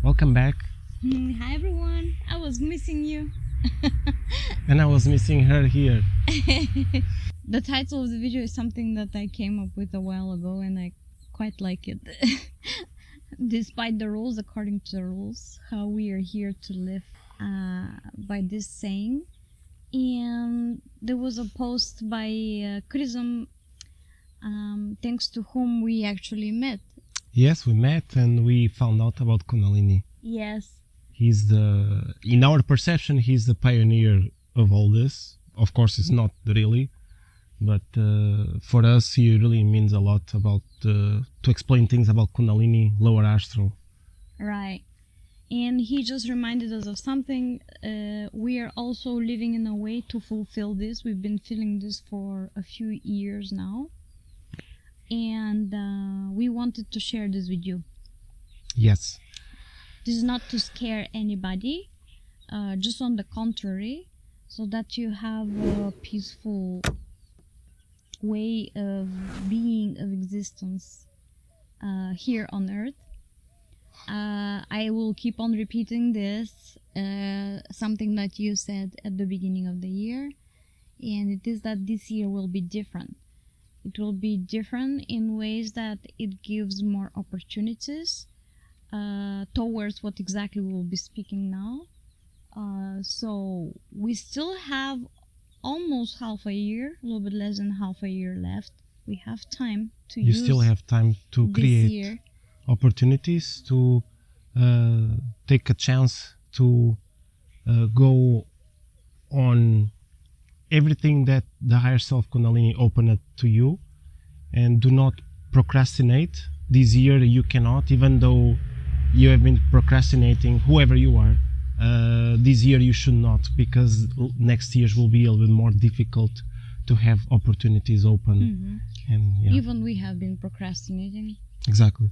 Welcome back. Hi everyone, I was missing you. And I was missing her here. The title of the video is something that I came up with a while ago and I quite like it. Despite the rules, according to the rules, how we are here to live by this saying. And there was a post by Chrism, thanks to whom we actually met. Yes, we met and we found out about Kundalini. Yes. In our perception, he's the pioneer of all this. Of course, it's not really, but for us, he really means a lot about to explain things about Kundalini, lower Astral. Right. And he just reminded us of something. We are also living in a way to fulfill this. We've been feeling this for a few years now. And we wanted to share this with you. Yes. This is not to scare anybody, just on the contrary, so that you have a peaceful way of being, of existence here on Earth. I will keep on repeating this, something that you said at the beginning of the year, and it is that this year will be different. It will be different in ways that it gives more opportunities towards what exactly we'll be speaking now. So we still have almost half a year, a little bit less than half a year left. We have time to use. You still have time to create opportunities, to take a chance to go on everything that the higher self Kundalini opened to you, and do not procrastinate. This year you cannot, even though you have been procrastinating, whoever you are, this year you should not, because next year will be a little bit more difficult to have opportunities open. Mm-hmm. And even we have been procrastinating. Exactly.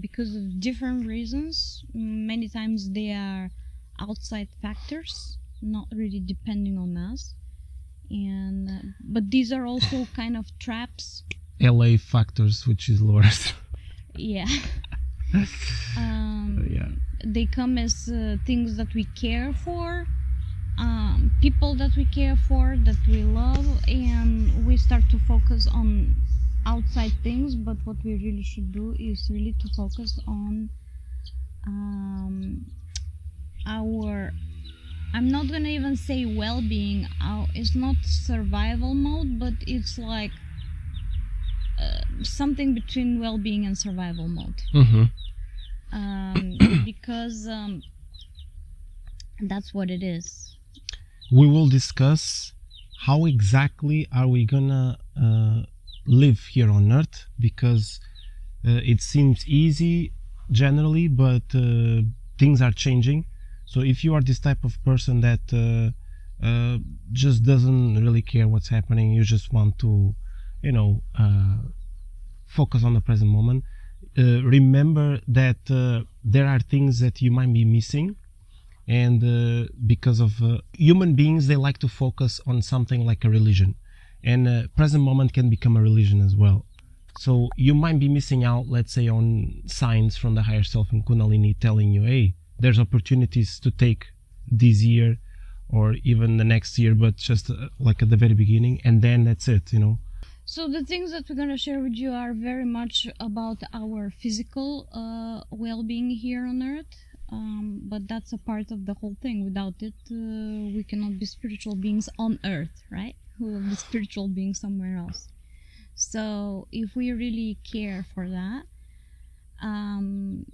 Because of different reasons. Many times they are outside factors, not really depending on us. And but these are also kind of traps. LA factors, which is lower. Yeah. They come as things that we care for, people that we care for, that we love, and we start to focus on outside things. But what we really should do is really to focus on our, I'm not gonna even say well-being. It's not survival mode, but it's like something between well-being and survival mode. Mm-hmm. Because that's what it is. We will discuss how exactly are we gonna live here on Earth, because it seems easy generally, but things are changing. So if you are this type of person that just doesn't really care what's happening, you just want to, focus on the present moment, remember that there are things that you might be missing. And because of human beings, they like to focus on something like a religion, and present moment can become a religion as well. So you might be missing out, let's say, on signs from the higher self and Kundalini telling you, hey, there's opportunities to take this year or even the next year, but just like at the very beginning, and then that's it. So the things that we're going to share with you are very much about our physical well-being here on Earth. But that's a part of the whole thing. Without it, we cannot be spiritual beings on Earth, right? We will be spiritual beings somewhere else. So if we really care for that,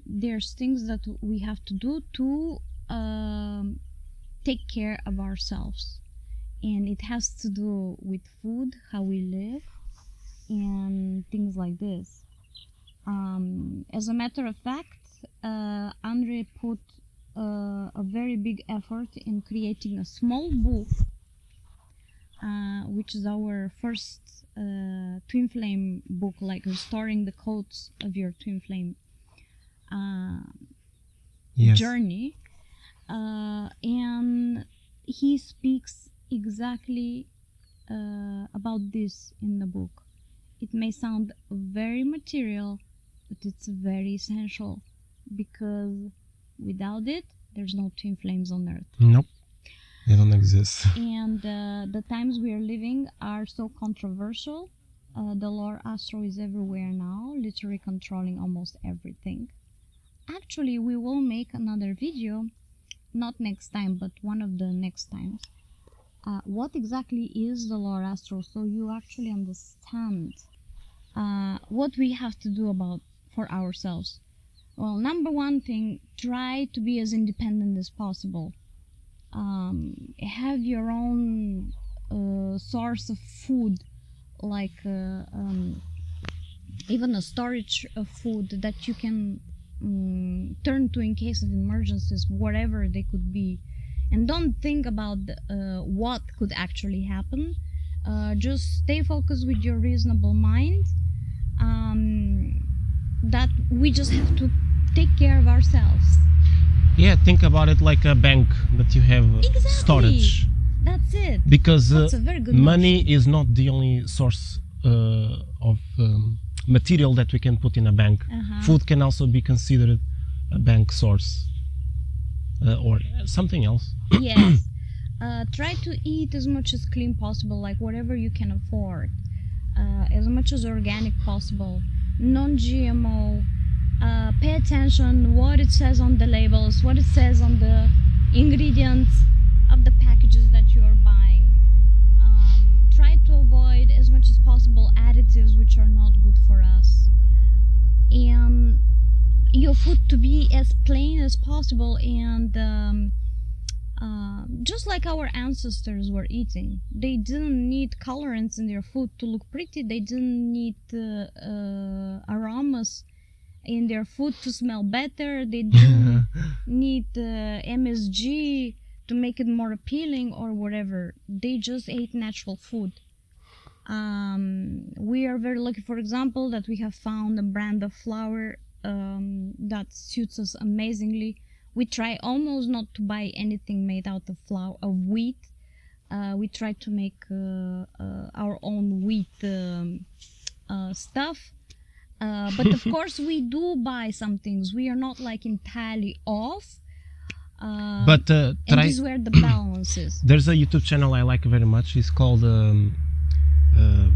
there's things that we have to do to take care of ourselves. And it has to do with food, how we live, and things like this. As a matter of fact, Andre put a very big effort in creating a small book, which is our first twin flame book, like restoring the codes of your twin flame journey. And he speaks exactly about this in the book. It may sound very material, but it's very essential because without it, there's no twin flames on Earth. Nope, they don't exist. And the times we are living are so controversial. The Lord Astral is everywhere now, literally controlling almost everything. Actually, we will make another video, not next time, but one of the next times. What exactly is the Lord Astral, so you actually understand what we have to do for ourselves. Well, number one thing, try to be as independent as possible. Have your own source of food, like even a storage of food that you can turn to in case of emergencies, whatever they could be. And don't think about what could actually happen. Just stay focused with your reasonable mind, that we just have to take care of ourselves. Yeah, think about it like a bank that you have storage. That's it. Because That's a very good money notion. is not the only source of material that we can put in a bank. Food can also be considered a bank source, or something else. Yes. Try to eat as much as clean possible, like whatever you can afford, as much as organic possible, non-GMO. Pay attention what it says on the labels, what it says on the ingredients of the packages that you are buying. Try to avoid as much as possible additives which are not good for us, and your food to be as plain as possible, and just like our ancestors were eating. They didn't need colorants in their food to look pretty. They didn't need aromas in their food to smell better. They didn't need MSG to make it more appealing or whatever. They just ate natural food. We are very lucky, for example, that we have found a brand of flour that suits us amazingly. We try almost not to buy anything made out of wheat. We try to make our own wheat stuff. But of course we do buy some things. We are not like entirely off. But and this is where the balance is. There's a YouTube channel I like very much. It's called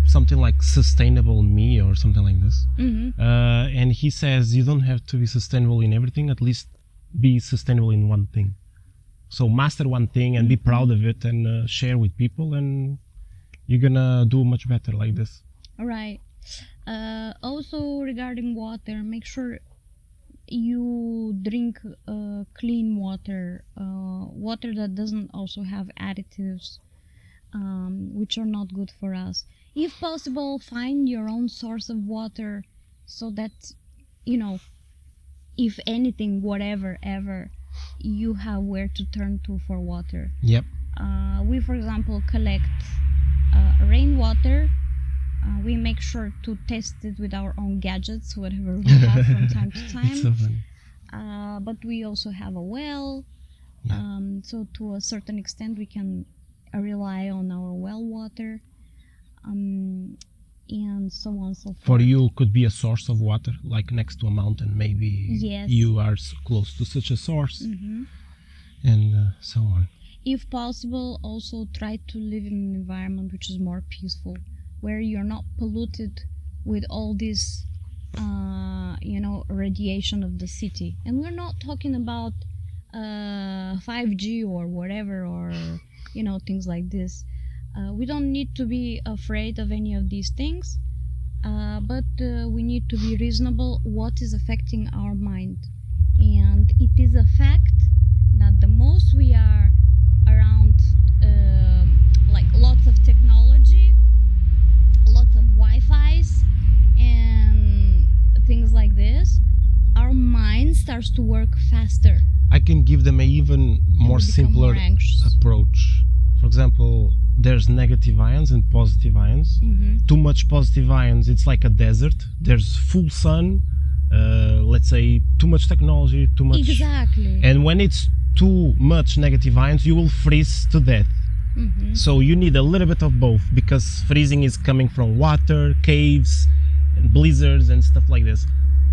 something like Sustainable Me or something like this. And he says you don't have to be sustainable in everything. At least be sustainable in one thing. So master one thing and be proud of it, and share with people, and you're gonna do much better like this. All right. Also regarding water, make sure you drink clean water, water that doesn't also have additives, which are not good for us. If possible, find your own source of water, so that, you know, if anything, whatever, ever, you have where to turn to for water. Yep. We, for example, collect rainwater. We make sure to test it with our own gadgets, whatever we have from time to time. It's so funny. But we also have a well, so to a certain extent we can rely on our well water, and so on and so forth. For you, could be a source of water, like next to a mountain, maybe. Yes. You are so close to such a source, and so on. If possible, also try to live in an environment which is more peaceful, where you're not polluted with all this radiation of the city. And we're not talking about 5G or whatever, or things like this. We don't need to be afraid of any of these things, but we need to be reasonable what is affecting our mind. And it is a fact that the most we are around like lots of technology, lots of Wi-Fi's and things like this, our mind starts to work faster. I can give them a even more simpler approach. For example, there's negative ions and positive ions. Too much positive ions, it's like a desert. There's full sun, let's say too much technology, too much. Exactly. And when it's too much negative ions, you will freeze to death. So you need a little bit of both, because freezing is coming from water, caves, and blizzards and stuff like this.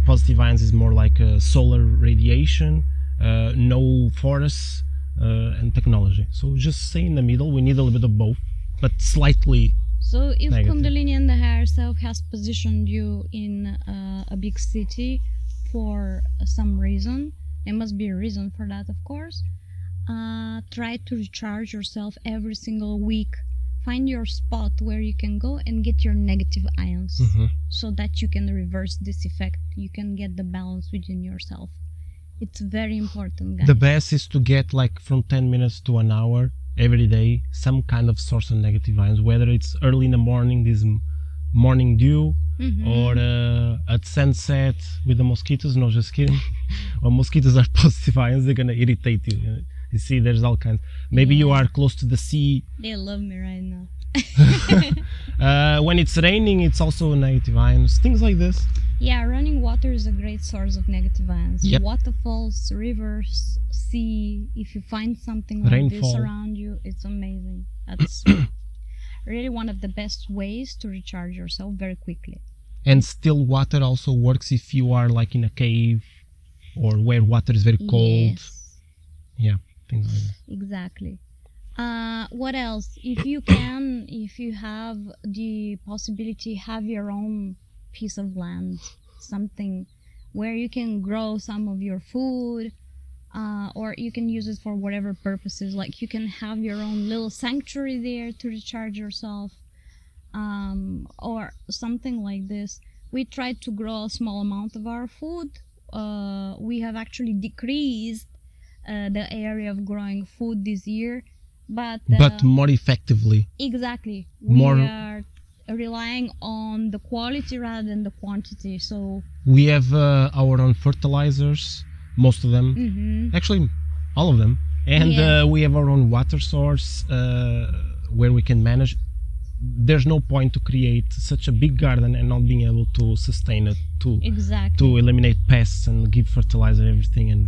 positive ions is more like solar radiation, no forests, and technology. So just stay in the middle. We need a little bit of both, but slightly. So if negative. Kundalini and the higher self has positioned you in a big city for some reason, there must be a reason for that, of course. Try to recharge yourself every single week. Find your spot where you can go and get your negative ions, so that you can reverse this effect. You can get the balance within yourself. It's very important, guys. The best is to get like from 10 minutes to an hour every day some kind of source of negative ions, whether it's early in the morning, this morning dew, or at sunset with the mosquitoes. No, just kidding. Well, mosquitoes are positive ions. They're gonna irritate you. You see, there's all kinds. Maybe you are close to the sea. They love me right now. When it's raining, it's also negative ions. Things like this. Yeah, running water is a great source of negative ions. Yep. Waterfalls, rivers, sea. If you find something like this Rainfall. around you, it's amazing. That's really one of the best ways to recharge yourself very quickly. And still water also works if you are like in a cave or where water is very cold. Yes, Yeah, things like that. exactly. What else? If you can, if you have the possibility, have your own piece of land, something where you can grow some of your food, or you can use it for whatever purposes. Like you can have your own little sanctuary there to recharge yourself, or something like this. We tried to grow a small amount of our food. We have actually decreased the area of growing food this year, but more effectively. exactly, More- we are relying on the quality rather than the quantity. So We have our own fertilizers, most of them. Actually, all of them. And Yeah. we have our own water source where we can manage. There's no point to create such a big garden and not being able to sustain it, to exactly, eliminate pests and give fertilizer, everything, and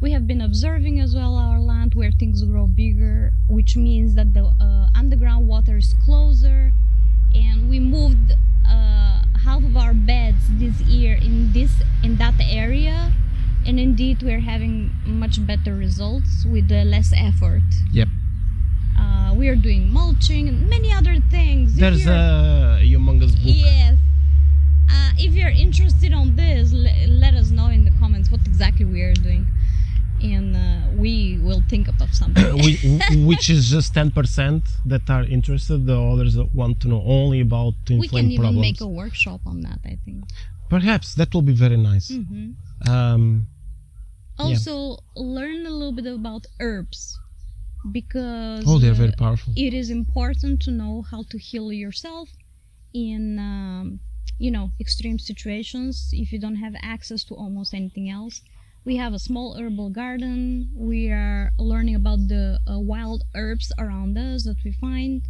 we have been observing as well our land where things grow bigger, which means that the underground water is closer, and we moved half of our beds this year in that area, and indeed we're having much better results with less effort. Yep. We are doing mulching and many other things. If There's you're- a humongous book. Yes. If you're interested on this, let us know in the comments what exactly we are doing, and we will think of something. Which is just 10% that are interested. The others want to know only about twin We flame can even problems. make a workshop on that, I think. Perhaps that will be very nice. Also, learn a little bit about herbs, because They're very powerful. it is important to know how to heal yourself in extreme situations if you don't have access to almost anything else. We have a small herbal garden. We are learning about the wild herbs around us that we find.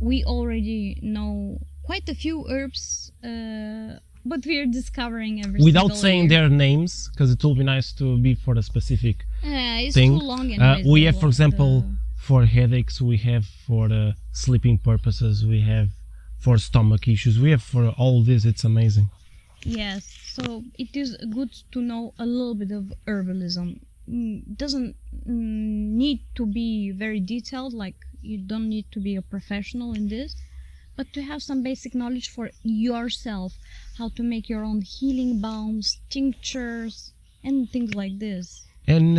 We already know quite a few herbs, but we are discovering every Without single saying year. their names, because it will be nice to be for a specific It's thing. too long anyways, We the- have, for example, the- for headaches, we have for sleeping purposes, we have for stomach issues, we have for all this. It's amazing. Yes, so it is good to know a little bit of herbalism. Doesn't need to be very detailed, like you don't need to be a professional in this, but to have some basic knowledge for yourself, how to make your own healing balms, tinctures, and things like this. And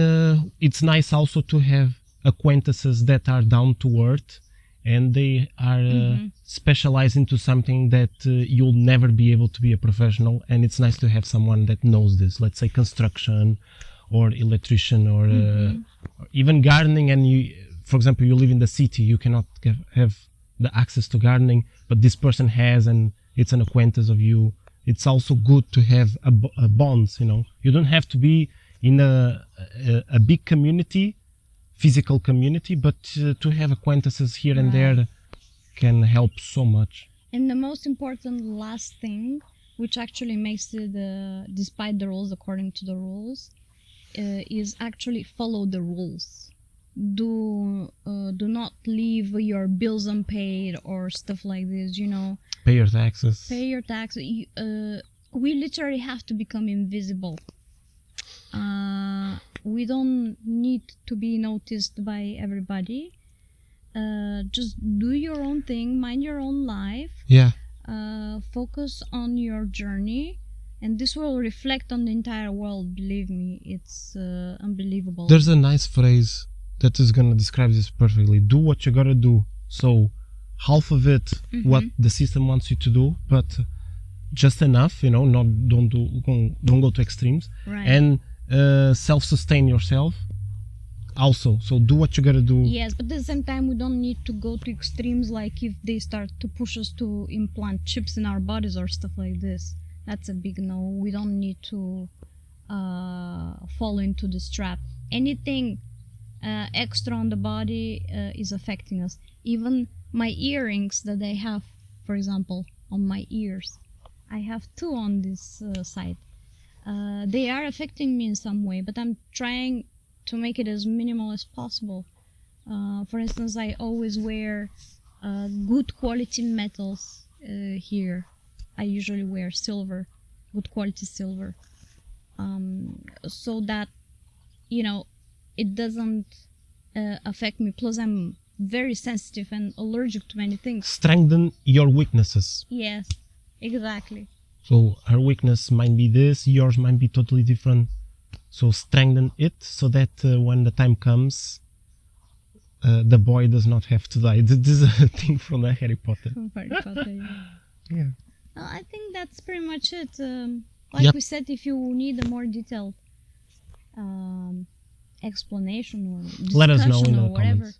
it's nice also to have acquaintances that are down to earth, and they are specialized into something that you'll never be able to be a professional, and it's nice to have someone that knows this, let's say construction or electrician or even gardening. And you, for example, you live in the city, you cannot have the access to gardening, but this person has, and it's an acquaintance of you. It's also good to have a bonds, you don't have to be in a big community, physical community, but to have acquaintances here and there can help so much. And the most important last thing, which actually makes it, despite the rules, according to the rules, is actually follow the rules. Do not leave your bills unpaid or stuff like this. Pay your taxes. Pay your taxes. we literally have to become invisible. We don't need to be noticed by everybody. Just do your own thing, mind your own life. Yeah. Focus on your journey, and this will reflect on the entire world. Believe me, it's unbelievable. There's a nice phrase that is gonna describe this perfectly. Do what you gotta do. So half of it, what the system wants you to do, but just enough, don't go to extremes. Right. And self-sustain yourself also. So do what you gotta do. Yes, but at the same time, we don't need to go to extremes, like if they start to push us to implant chips in our bodies or stuff like this. That's a big no. We don't need to fall into this trap. Anything extra on the body is affecting us. Even my earrings that I have, for example, on my ears, I have 2 on this side. They are affecting me in some way, but I'm trying to make it as minimal as possible. For instance, I always wear good quality metals here. I usually wear silver, good quality silver, so that it doesn't affect me. Plus, I'm very sensitive and allergic to many things. Strengthen your weaknesses. Yes, exactly. So her weakness might be this, yours might be totally different. So strengthen it so that when the time comes, the boy does not have to die. This is a thing from the Harry Potter. Harry Potter, yeah. I think that's pretty much it. Like we said, if you need a more detailed explanation or discussion let us know in or the whatever, comments.